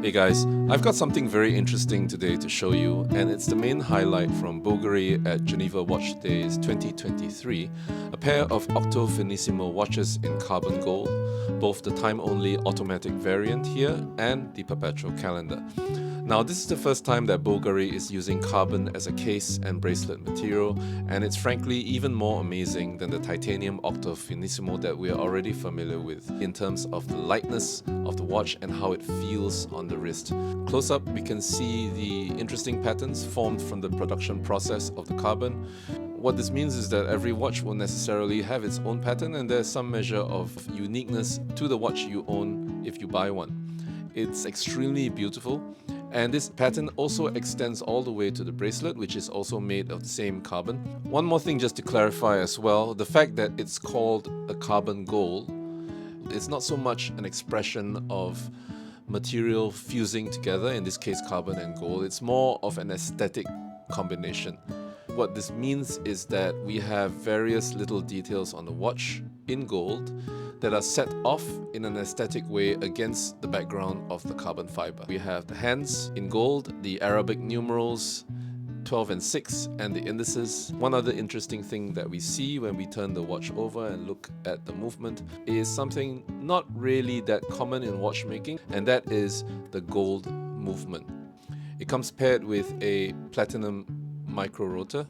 Hey guys, I've got something very interesting today to show you, and it's the main highlight from Bulgari at Geneva Watch Days 2023, a pair of Octo Finissimo watches in carbon gold, both the time-only automatic variant here and the perpetual calendar. Now, this is the first time that Bulgari is using carbon as a case and bracelet material, and it's frankly even more amazing than the titanium Octo Finissimo that we are already familiar with in terms of the lightness of the watch and how it feels on the wrist. Close up, we can see the interesting patterns formed from the production process of the carbon. What this means is that every watch will necessarily have its own pattern, and there's some measure of uniqueness to the watch you own if you buy one. It's extremely beautiful. And this pattern also extends all the way to the bracelet, which is also made of the same carbon. One more thing just to clarify as well, the fact that it's called a carbon gold is not so much an expression of material fusing together, in this case carbon and gold. It's more of an aesthetic combination. What this means is that we have various little details on the watch in gold that are set off in an aesthetic way against the background of the carbon fiber. We have the hands in gold, the Arabic numerals 12 and 6, and the indices. One other interesting thing that we see when we turn the watch over and look at the movement is something not really that common in watchmaking, and that is the gold movement. It comes paired with a platinum micro rotor,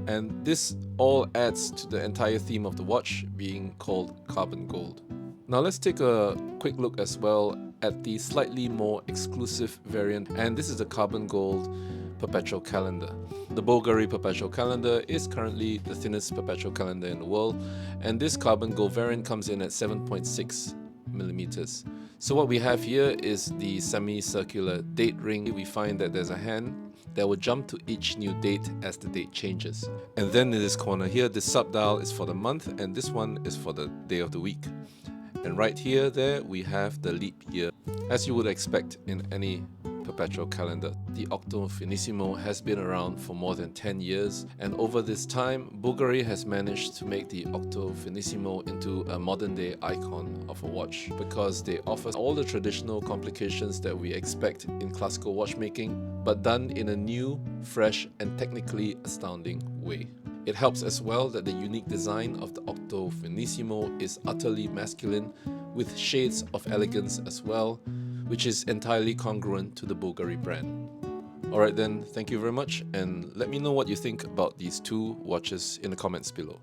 and this all adds to the entire theme of the watch being called carbon gold. Now let's take a quick look as well at the slightly more exclusive variant, and this is the carbon gold perpetual calendar. The Bulgari perpetual calendar is currently the thinnest perpetual calendar in the world, and this carbon gold variant comes in at 7.6 millimeters. So what we have here is the semicircular date ring. We find that there's a hand that will jump to each new date as the date changes. And then in this corner here, this sub-dial is for the month, and this one is for the day of the week. And right here, there, we have the leap year. As you would expect in any perpetual calendar, the Octo Finissimo has been around for more than 10 years, and over this time, Bulgari has managed to make the Octo Finissimo into a modern-day icon of a watch because they offer all the traditional complications that we expect in classical watchmaking, but done in a new, fresh, and technically astounding way. It helps as well that the unique design of the Octo Finissimo is utterly masculine, with shades of elegance as well, which is entirely congruent to the Bulgari brand. Alright then, thank you very much, and let me know what you think about these two watches in the comments below.